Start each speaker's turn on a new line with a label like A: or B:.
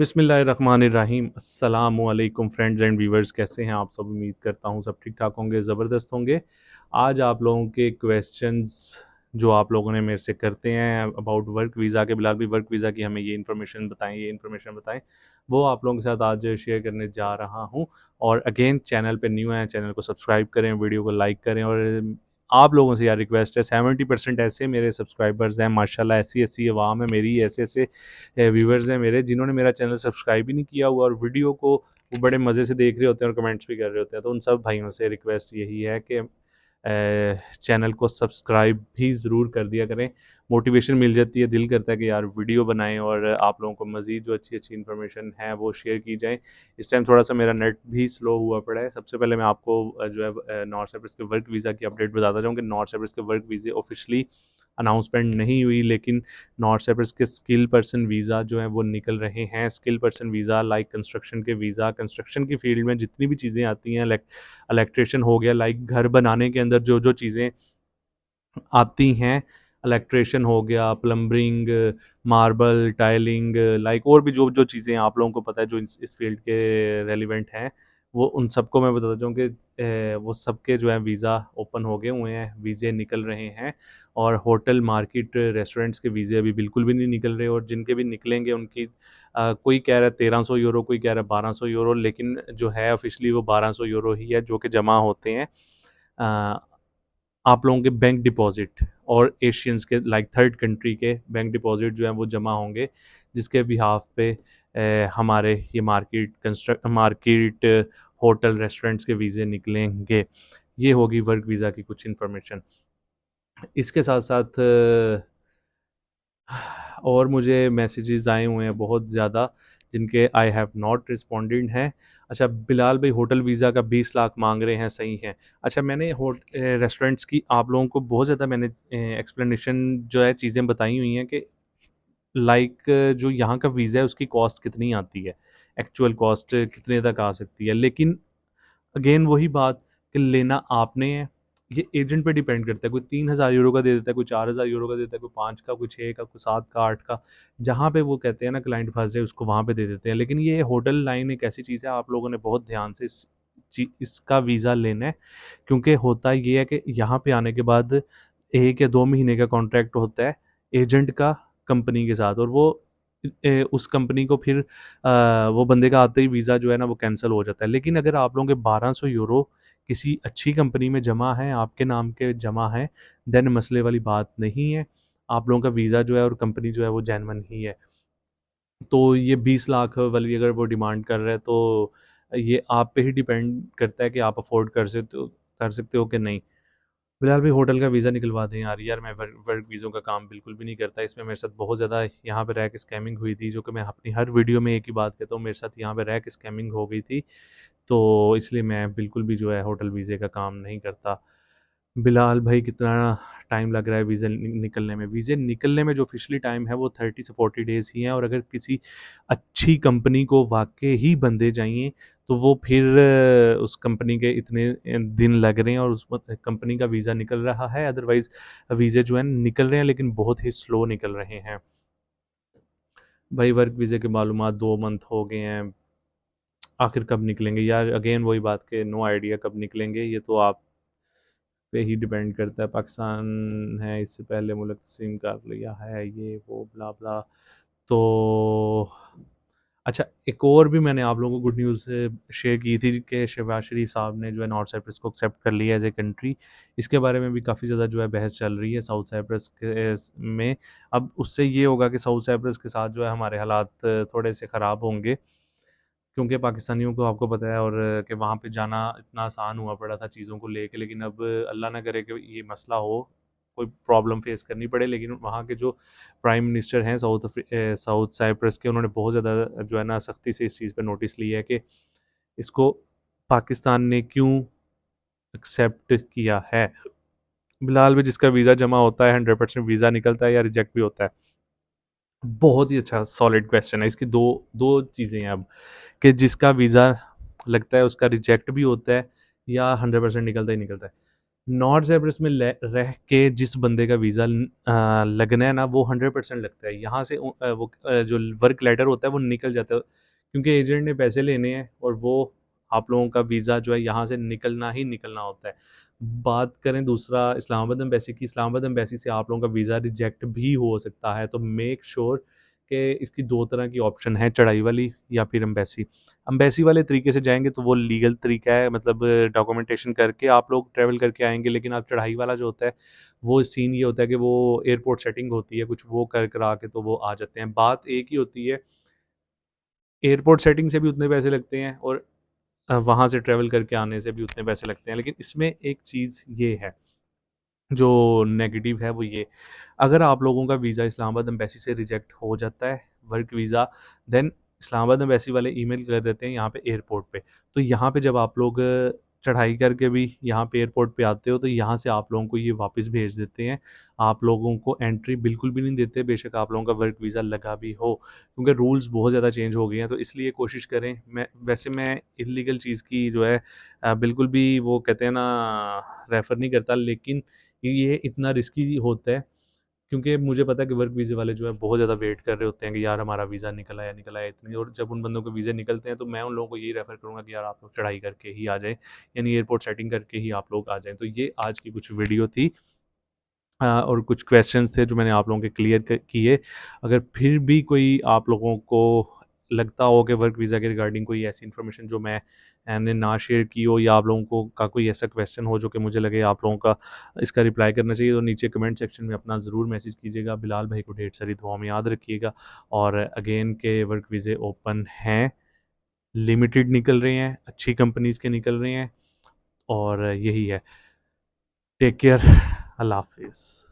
A: बिस्मिल्लाहिर्रहमानिर्रहीम अस्सलामुअलैकुम friends and viewers, कैसे हैं आप सब। उम्मीद करता हूँ सब ठीक ठाक होंगे, ज़बरदस्त होंगे। आज आप लोगों के क्वेश्चंस जो आप लोगों ने मेरे से करते हैं अबाउट वर्क वीज़ा के, बिलाल भी वर्क वीज़ा की हमें ये इन्फॉर्मेशन बताएं, ये इन्फॉर्मेशन बताएं, वो आप लोगों के साथ आज शेयर करने जा रहा हूँ। और अगेन, चैनल पे न्यू है, चैनल को सब्सक्राइब करें, वीडियो को लाइक करें। और आप लोगों से यार रिक्वेस्ट है, 70% ऐसे मेरे सब्सक्राइबर्स हैं माशाल्लाह, ऐसी ऐसी आवाम है मेरी, ऐसे ऐसे व्यूवर्स हैं मेरे जिन्होंने मेरा चैनल सब्सक्राइब भी नहीं किया हुआ और वीडियो को वो बड़े मज़े से देख रहे होते हैं और कमेंट्स भी कर रहे होते हैं। तो उन सब भाइयों से रिक्वेस्ट यही है कि चैनल को सब्सक्राइब भी ज़रूर कर दिया करें। मोटिवेशन मिल जाती है, दिल करता है कि यार वीडियो बनाएं और आप लोगों को मज़ीद जो अच्छी अच्छी इन्फॉर्मेशन है वो शेयर की जाए। इस टाइम थोड़ा सा मेरा नेट भी स्लो हुआ पड़ा है। सबसे पहले मैं आपको जो है नॉर्थ साइप्रस के वर्क वीज़ा की अपडेट बताता जाऊँ कि नॉर्थ साइप्रस के वर्क वीज़े ऑफिशियली अनाउंसमेंट नहीं हुई, लेकिन नॉर्थ साइप्रस के स्किल पर्सन वीज़ा जो है वो निकल रहे हैं। Skill person visa like construction के वीज़ा, कंस्ट्रक्शन की फील्ड में जितनी भी चीज़ें आती हैं, इलेक्ट्रिशियन हो गया, लाइक घर बनाने के अंदर जो जो चीज़ें आती हैं, इलेक्ट्रिशियन हो गया, प्लम्बिंग, मार्बल, टाइलिंग, लाइक और भी जो जो चीज़ें आप लोगों को पता है जो इस फील्ड के रेलिवेंट हैं, वो उन सबको मैं बताता हूँ कि वो सबके जो है वीज़ा ओपन हो गए हुए हैं, वीज़े निकल रहे हैं। और होटल, मार्केट, रेस्टोरेंट्स के वीज़े अभी बिल्कुल भी नहीं निकल रहे, और जिनके भी निकलेंगे उनकी कोई कह रहा है 1300 यूरो, कोई कह रहा है 1200 यूरो, लेकिन जो है ऑफिशियली वो 1200 यूरो ही है जो कि जमा होते हैं आप लोगों के बैंक डिपॉजिट और एशियंस के लाइक थर्ड कंट्री के बैंक डिपॉजिट जो है वो जमा होंगे, जिसके बिहाफ पे हमारे ये मार्केट, होटल, रेस्टोरेंट्स के वीज़े निकलेंगे। ये होगी वर्क वीज़ा की कुछ इन्फॉर्मेशन। इसके साथ साथ और मुझे मैसेजेस आए हुए हैं बहुत ज़्यादा, जिनके आई हैव नॉट रिस्पॉन्डेड हैं। अच्छा बिलाल भाई, होटल वीज़ा का 20 लाख मांग रहे हैं, सही है? अच्छा, मैंने रेस्टोरेंट्स की आप लोगों को बहुत ज़्यादा मैंने एक्सप्लेनेशन जो है चीज़ें बताई हुई हैं कि लाइक जो यहाँ का वीज़ा है उसकी कॉस्ट कितनी आती है, एक्चुअल कॉस्ट कितने तक आ सकती है। लेकिन अगेन वही बात कि लेना आपने है, ये एजेंट पे डिपेंड करता है। कोई 3000 यूरो का दे देता है, कोई 4000 यूरो का देता है, कोई 5 का, कोई 6 का, कोई 7 का, 8 का। जहाँ पे वो कहते हैं ना क्लाइंट फंस जाए, उसको वहाँ पे दे देते हैं। लेकिन ये होटल लाइन एक ऐसी चीज़ है, आप लोगों ने बहुत ध्यान से इसका वीज़ा लेना है, क्योंकि होता ये है कि यहाँ पे आने के बाद 1 या 2 महीने का कॉन्ट्रैक्ट होता है एजेंट का कंपनी के साथ, और वो उस कंपनी को फिर वो बंदे का आते ही वीज़ा जो है ना वो कैंसिल हो जाता है। लेकिन अगर आप लोगों के 1200 यूरो किसी अच्छी कंपनी में जमा है, आपके नाम के जमा है, देन मसले वाली बात नहीं है। आप लोगों का वीज़ा जो है और कंपनी जो है वो जेन्युइन ही है। तो ये 20 लाख वाली अगर वो डिमांड कर रहे हैं, तो ये आप पे ही डिपेंड करता है कि आप अफोर्ड कर सकते हो कि नहीं। फिलहाल भी होटल का वीज़ा निकलवा दें यार। यार मैं वर्क वर्क वीज़ों का काम बिल्कुल भी नहीं करता। इसमें मेरे साथ बहुत ज़्यादा यहाँ पे रह के स्कैमिंग हुई थी, जो कि मैं अपनी हर वीडियो में एक ही बात कहता हूँ, मेरे साथ यहाँ पे रह के स्कैमिंग हो गई थी। तो इसलिए मैं बिल्कुल भी जो है होटल वीज़े का काम नहीं करता। बिलाल भाई, कितना टाइम लग रहा है वीज़े निकलने में? वीज़े निकलने में जो ऑफिशियली टाइम है वो 30 से 40 डेज़ ही है, और अगर किसी अच्छी कंपनी को वाकई ही बंदे चाहिए तो वो फिर उस कंपनी के इतने दिन लग रहे हैं और उस कंपनी का वीज़ा निकल रहा है। अदरवाइज़ वीज़े जो है निकल रहे हैं, लेकिन बहुत ही स्लो निकल रहे हैं। भाई वर्क वीज़े के मालूमात 2 मंथ हो गए हैं, आखिर कब निकलेंगे यार? अगेन वही बात के नो आइडिया कब निकलेंगे, ये तो आप पे ही डिपेंड करता है। पाकिस्तान है, इससे पहले मुल्क तस्लीम कर लिया है, ये वो ब्ला ब्ला। तो अच्छा, एक और भी मैंने आप लोगों को गुड न्यूज़ शेयर की थी कि शहबाज शरीफ साहब ने जो है नॉर्थ साइप्रस को एक्सेप्ट कर लिया एज ए कंट्री। इसके बारे में भी काफ़ी ज़्यादा जो है बहस चल रही है साउथ साइप्रस के में। अब उससे ये होगा कि साउथ साइप्रस के साथ जो है हमारे हालात थोड़े से ख़राब होंगे, क्योंकि पाकिस्तानियों को आपको पता है और कि वहाँ पे जाना इतना आसान हुआ पड़ा था चीज़ों को लेके। लेकिन अब अल्लाह ना करे कि ये मसला हो, कोई प्रॉब्लम फेस करनी पड़े। लेकिन वहाँ के जो प्राइम मिनिस्टर हैं साउथ साइप्रस के, उन्होंने बहुत ज़्यादा जो है ना सख्ती से इस चीज़ पे नोटिस लिया है कि इसको पाकिस्तान ने क्यों एक्सेप्ट किया है। बिलाल भी, जिसका वीज़ा जमा होता है 100% वीज़ा निकलता है या रिजेक्ट भी होता है? बहुत ही अच्छा सॉलिड क्वेश्चन है। इसकी दो दो चीज़ें हैं अब, कि जिसका वीज़ा लगता है उसका रिजेक्ट भी होता है या 100% निकलता ही निकलता है। नॉर्थ साइप्रस में रह के जिस बंदे का वीज़ा लगना है ना, वो 100% लगता है। यहाँ से वो जो वर्क लेटर होता है वो निकल जाता है, क्योंकि एजेंट ने पैसे लेने हैं और वो आप लोगों का वीज़ा जो है यहाँ से निकलना ही निकलना होता है। बात करें दूसरा इस्लामाबाद एम्बेसी की, इस्लामाबाद एम्बेसी से आप लोगों का वीज़ा रिजेक्ट भी हो सकता है, तो मेक श्योर कि इसकी दो तरह की ऑप्शन है, चढ़ाई वाली या फिर एम्बेसी। एम्बेसी वाले तरीके से जाएंगे तो वो लीगल तरीका है, मतलब डॉक्यूमेंटेशन करके आप लोग ट्रैवल करके आएंगे, लेकिन आप चढ़ाई वाला जो होता है वो सीन ये होता है कि वो एयरपोर्ट सेटिंग होती है कुछ, वो कर करा के तो वो आ जाते हैं। बात एक ही होती है, एयरपोर्ट सेटिंग से भी उतने पैसे लगते हैं और वहाँ से ट्रैवल करके आने से भी उतने पैसे लगते हैं। लेकिन इसमें एक चीज़ ये है जो नेगेटिव है, वो ये, अगर आप लोगों का वीज़ा इस्लामाबाद एम्बेसी से रिजेक्ट हो जाता है, work visa, then Islamabad embassy वाले ईमेल कर देते हैं यहाँ पे एयरपोर्ट पे। तो यहाँ पे जब आप लोग चढ़ाई करके भी यहाँ पे एयरपोर्ट पे आते हो, तो यहाँ से आप लोगों को ये वापस भेज देते हैं। आप लोगों को एंट्री बिल्कुल भी नहीं देते, बेशक आप लोगों का वर्क वीज़ा लगा भी हो, क्योंकि रूल्स बहुत ज़्यादा चेंज हो गए हैं। तो इसलिए कोशिश करें, मैं इल्लीगल चीज़ की जो है बिल्कुल भी वो कहते हैं ना रेफ़र नहीं करता, लेकिन ये इतना रिस्की होता है, क्योंकि मुझे पता है कि वर्क वीज़े वाले जो है बहुत ज़्यादा वेट कर रहे होते हैं कि यार हमारा वीज़ा निकल आया इतनी, और जब उन बंदों के वीज़े निकलते हैं तो मैं उन लोगों को यही रेफ़र करूँगा कि यार आप लोग चढ़ाई करके ही आ जाएँ, यानी एयरपोर्ट सेटिंग करके ही आप लोग आ जाएँ। तो ये आज की कुछ वीडियो थी, और कुछ क्वेश्चंस थे जो मैंने आप लोगों के क्लियर किए। अगर फिर भी कोई आप लोगों को लगता हो कि वर्क वीज़ा के रिगार्डिंग कोई ऐसी इन्फॉर्मेशन जो मैंने ना शेयर की हो, या आप लोगों को का कोई ऐसा क्वेश्चन हो जो कि मुझे लगे आप लोगों का इसका रिप्लाई करना चाहिए, तो नीचे कमेंट सेक्शन में अपना ज़रूर मैसेज कीजिएगा। बिलाल भाई को ढेर सारी दुआ में याद रखिएगा, और अगेन के वर्क वीज़े ओपन हैं, लिमिटेड निकल रहे हैं, अच्छी कंपनीज़ के निकल रहे हैं, और यही है। टेक केयर, अल्लाह हाफिज़।